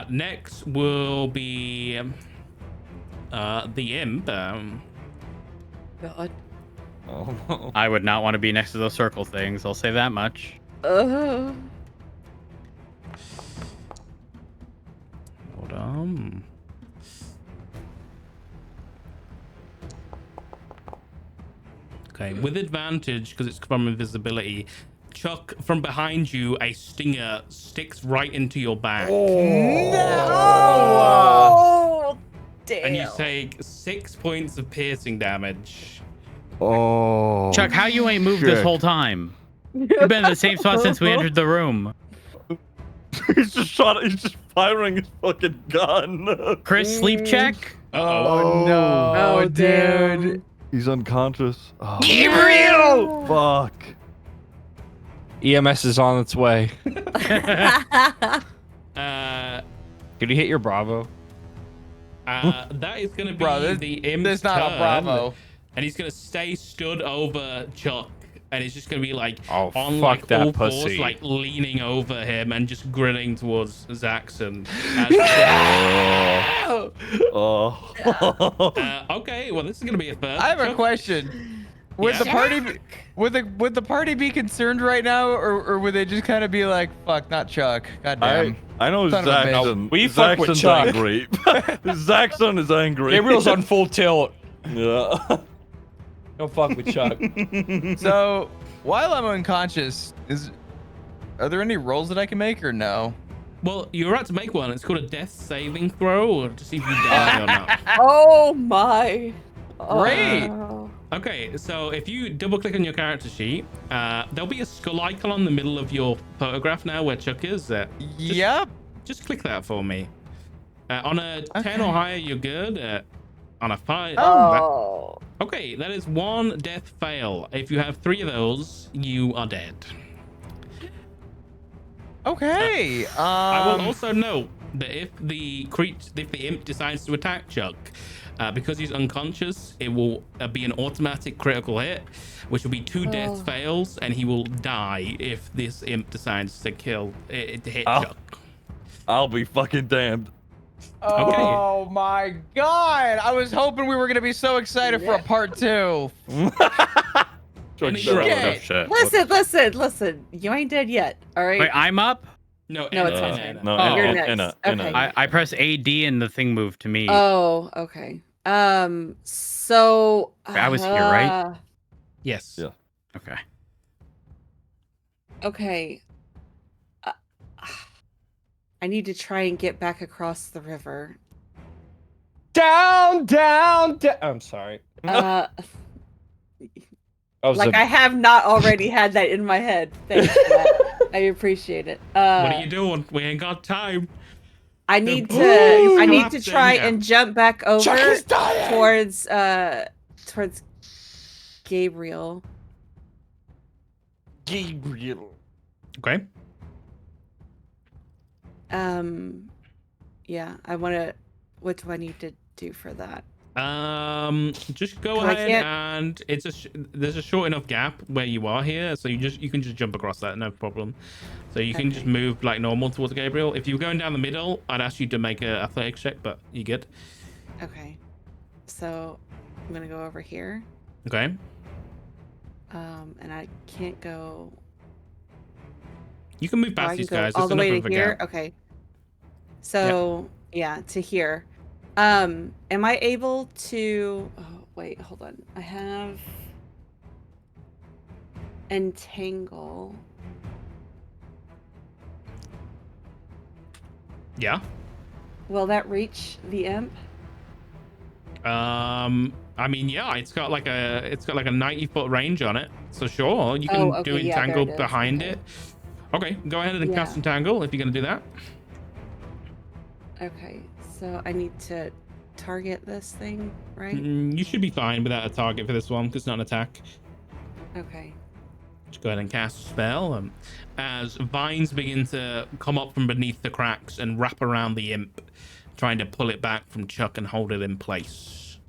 A: Next will be the imp.
I: God.
C: Oh.
H: I would not want to be next to those circle things. I'll say that much.
A: Hold on. Okay, with advantage because it's from invisibility. Chuck, from behind you, a stinger sticks right into your back.
I: Oh, damn.
A: And you take 6 points of piercing damage.
C: Oh.
H: Chuck, how you ain't moved this whole time? You've been in the same spot since we entered the room.
C: He's just firing his fucking gun.
H: Chris, sleep check?
E: Oh no.
I: Oh,
E: dude.
C: He's unconscious. Oh.
F: Gabriel!
C: Fuck.
F: EMS is on its way.
A: Could
F: you hit your Bravo?
A: That is going to be
E: Bro,
A: the imp's
E: there's not a
A: turn.
E: Bravo.
A: And he's going to stay stood over Chuck. And he's just going to be like
F: Oh,
A: on
F: fuck
A: like
F: that
A: all
F: pussy.
A: fours, like leaning over him and just grilling towards Zaxxon.
E: No.
C: Oh.
A: Okay, well this is gonna be a first.
E: I have a
A: Chuck?
E: question. Would
A: Yeah.
E: the party be, would the party be concerned right now, or would they just kind of be like, "Fuck, not Chuck"? God damn.
C: I know
E: Son of a bitch.
C: Zaxxon.
F: We fuck with
C: Zaxxon's
F: Chuck.
C: angry. Zaxxon is angry.
F: Gabriel's on full tilt.
C: Yeah.
F: Don't fuck with Chuck.
E: So while I'm unconscious, are there any rolls that I can make or no?
A: Well, you're about to make one. It's called a death saving throw to see if you die or not.
I: Oh my.
E: Great.
I: Oh.
A: Okay, so if you double click on your character sheet, there'll be a skull icon in the middle of your photograph now where Chuck is.
E: Yep.
A: Just click that for me. On a 10 or higher, you're good. On a 5.
I: Oh.
A: Okay, that is one death fail. If you have 3 of those, you are dead.
E: Okay.
A: I will also note that if the imp decides to attack Chuck, because he's unconscious, it will be an automatic critical hit, which will be 2 death fails, and he will die if this imp decides to hit Chuck.
C: I'll be fucking damned.
E: Oh my god! I was hoping we were gonna be so excited for a part 2.
A: Any
E: shit.
H: Shit.
I: Listen. You ain't dead yet. All right.
H: Wait, I'm up.
A: No,
I: No, it's
A: Anna,
I: fine.
A: Anna.
C: No,
H: Oh.
I: You're
C: Anna,
I: next.
C: Anna.
I: Okay.
H: I press AD and the thing moved to me.
I: Oh, okay. So
H: Wait, I was here, right?
A: Yes.
C: Yeah.
H: Okay.
I: Okay. I need to try and get back across the river.
F: Down. I'm sorry.
I: Uh,
F: I was
I: like I have not already had that in my head. Thanks for that. I appreciate it.
A: What are you doing? We ain't got time.
I: I need
A: Ooh,
I: to. I need to
A: collapsing.
I: try and jump back over
F: Chuck is dying!
I: towards Gabriel.
A: Okay.
I: Yeah. I want to. What do I need to do for that?
A: Just go
I: I
A: ahead
I: can't-
A: and there's a short enough gap where you are here, so you can just jump across that, no problem. So you can just
I: Okay.
A: move like normal towards Gabriel. If you were going down the middle, I'd ask you to make a athletics check, but you good.
I: Okay. So I'm gonna go over here.
A: Okay.
I: And I can't go.
A: You can move
I: Oh, I
A: past
I: can
A: these
I: go
A: guys.
I: all
A: Just
I: the way
A: enough
I: to
A: of a
I: here.
A: gap.
I: Okay. So yeah, to here. Am I able to? Oh wait, hold on. I have entangle.
A: Yeah.
I: Will that reach the imp?
A: I mean, yeah, it's got like a 90-foot range on it, so sure, you can
I: Oh,
A: do
I: okay, yeah, there
A: entangle
I: it is.
A: behind
I: Okay.
A: it. Okay, go ahead and cast
I: Yeah.
A: entangle if you're gonna do that.
I: Okay, so I need to target this thing, right?
A: You should be fine without a target for this one, because it's not an attack.
I: Okay.
A: Just go ahead and cast a spell. As vines begin to come up from beneath the cracks and wrap around the imp, trying to pull it back from Chuck and hold it in place.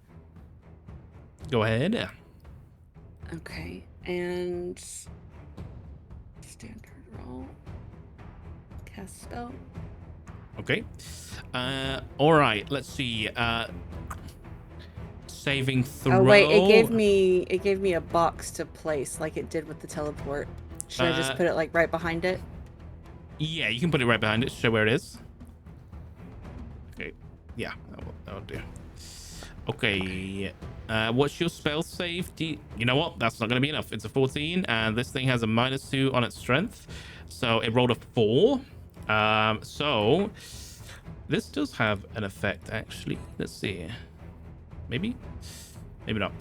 A: Go ahead.
I: Okay, and standard roll. Cast spell.
A: Okay. All right. Let's see. Saving throw.
I: Oh wait, it gave me a box to place like it did with the teleport. Should I just put it like right behind it?
A: Yeah, you can put it right behind it. Show where it is. Okay. Yeah, that'll do. Okay. What's your spell save? You know what? That's not going to be enough. It's a 14, and this thing has a -2 on its strength. So it rolled a 4. So this does have an effect, actually. Let's see. Maybe not.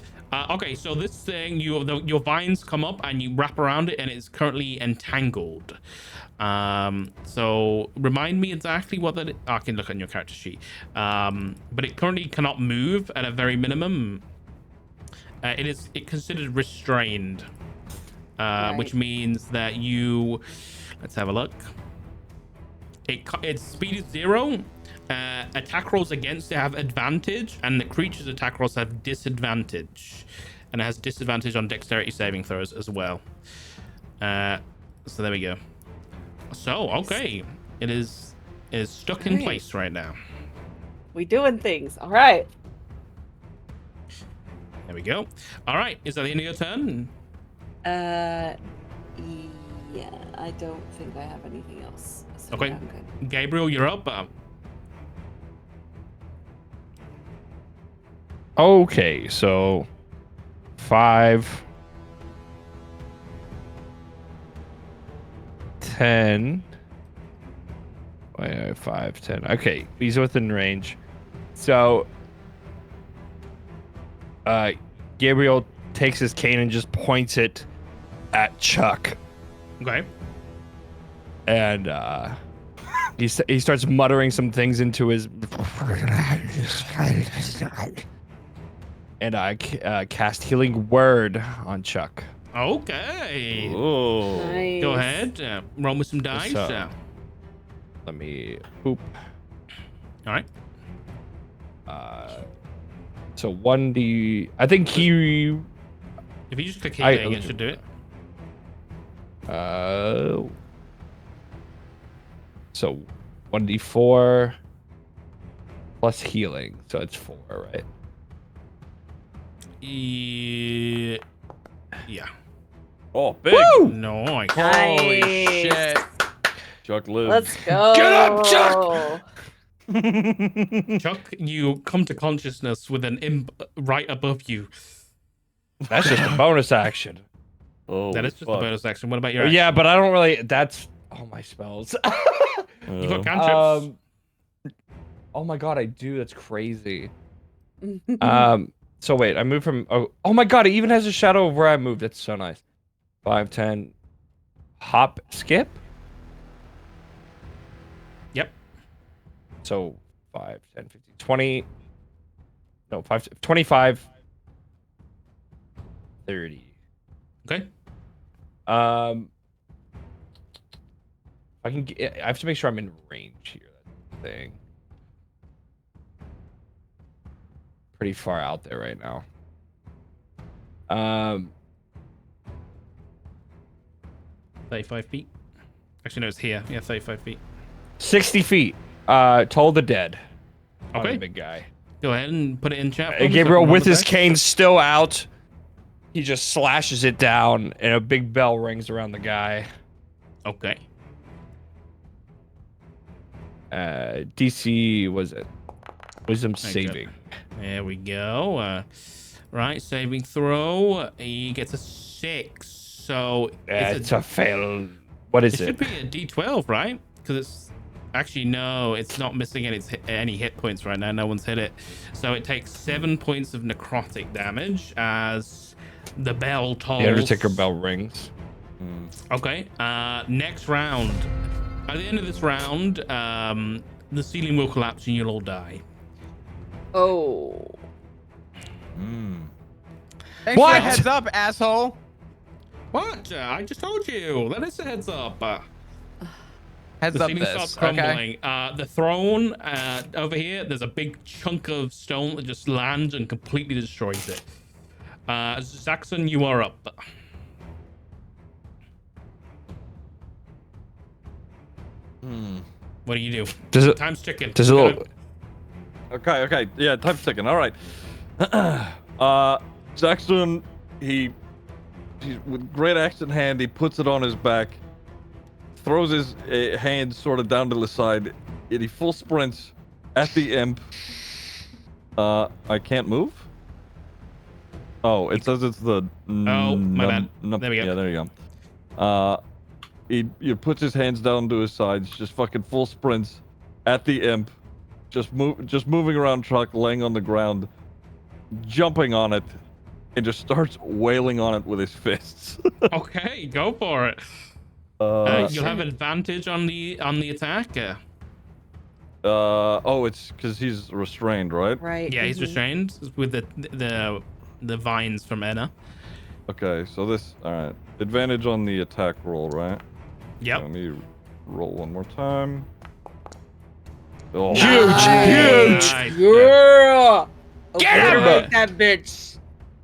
A: Okay, so this thing, your vines come up and you wrap around it, and it's currently entangled. So remind me exactly what that. I can look on your character sheet. But it currently cannot move at a very minimum. It is considered restrained, which means that you. Let's have a look. Its speed is 0. Attack rolls against it have advantage, and the creature's attack rolls have disadvantage, and it has disadvantage on dexterity saving throws as well. So there we go. So okay, it is stuck in place right now.
I: We doing things. All right.
A: There we go. All right. Is that the end of your turn?
I: Yeah, I don't think I have anything else. So
A: Okay.
I: yeah, I'm good.
A: Gabriel, you're up.
F: Okay, so 5, 10. Wait, 5, 10. Okay, he's within range. So, Gabriel takes his cane and just points it at Chuck,
A: Okay.
F: and he starts muttering some things into his. And I cast Healing Word on Chuck.
A: Okay.
C: Oh.
I: Nice.
A: Go ahead. Roll with some dice.
F: So- Let me poop.
A: All right.
F: So 1d. I think he.
A: If you just click healing, it should do it.
F: So 1d4 plus healing, so it's 4, right?
A: Yeah.
C: Oh, big.
A: No, I can't.
E: Holy
I: Nice.
E: shit.
C: Chuck lives.
I: Let's go.
F: Get up, Chuck!
A: Chuck, you come to consciousness with an imp right above you.
F: That's just a bonus action.
C: Oh,
A: That is just a
C: fuck.
A: bonus action. What about your
F: Yeah, but I don't really. That's all my spells.
A: You got cantrips.
F: Oh my god, I do. That's crazy. So wait, I moved from. Oh my god, it even has a shadow of where I moved. That's so nice. 5, 10. Hop, skip.
A: Yep.
F: So 5, 10, 15, 20. No, 5, 25. 30.
A: Okay.
F: I can get, I have to make sure I'm in range here. That's the thing. Pretty far out there right now.
A: 35 feet. Actually, no, it's here. Yeah, 35 feet.
F: 60 feet. Toll the dead.
A: Okay.
F: On the big guy.
A: Go ahead and put it in chat. for me so I
F: Gabriel,
A: can
F: with
A: roll
F: his
A: the dice.
F: cane still out, he just slashes it down, and a big bell rings around the guy.
A: Okay.
F: DC was it? Wisdom
A: Thank you.
F: saving.
A: There we go. Right, saving throw. He gets a 6. So
F: It's a fail. What is
A: it
F: it?
A: should be a D12, right? Because it's actually no, it's not missing any hit points right now. No one's hit it. So it takes 7 points of necrotic damage as the bell tolls.
F: The Undertaker bell rings.
A: Okay. Next round. At the end of this round, the ceiling will collapse and you'll all die.
I: Oh.
E: Thanks
F: What?
E: for the heads up, asshole.
A: What? I just told you. That is a heads up.
E: Heads
A: The
E: up
A: ceiling
E: this.
A: starts
E: Okay.
A: crumbling. The throne over here, there's a big chunk of stone that just lands and completely destroys it. Zaxxon, you are up. What do you do?
F: Does it?
A: Time's ticking.
F: Does it
A: You
F: look?
A: gotta-
C: Okay. Yeah, time's ticking. All right. Zaxxon, he's with great axe in hand, he puts it on his back, throws his hands sort of down to the side, and he full sprints at the imp. I can't move? Oh, it says it's the...
A: Oh, my bad. There we go.
C: Yeah, there you go. He puts his hands down to his sides, just fucking full sprints at the imp, just moving around Chuck, laying on the ground, jumping on it, and just starts wailing on it with his fists.
A: Okay, go for it. You'll have advantage on the attack.
C: Oh, it's because he's restrained, right?
I: Right.
A: Yeah, he's restrained with the vines from Enna.
C: Okay, so this, all right, advantage on the attack roll, right?
A: Yep.
C: Let me roll one more time. Oh,
F: Huge!
A: Nice.
I: Yeah.
F: Get him!
I: Obliterate that bitch.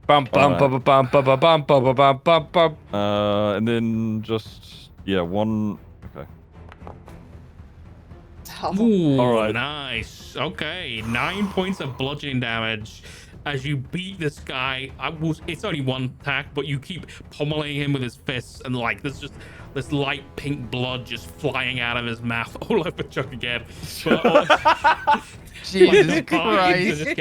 F: Bum bum bum bum bum bum bum bum bum bum bum.
C: And then just one. Okay.
A: Ooh,
C: All right.
A: nice. Okay, 9 points of bludgeoning damage as you beat this guy. It's only one attack, but you keep pummeling him with his fists, and like there's just this light pink blood just flying out of his mouth all over Chuck again. But,
E: Jesus
A: the party
E: Christ.
A: just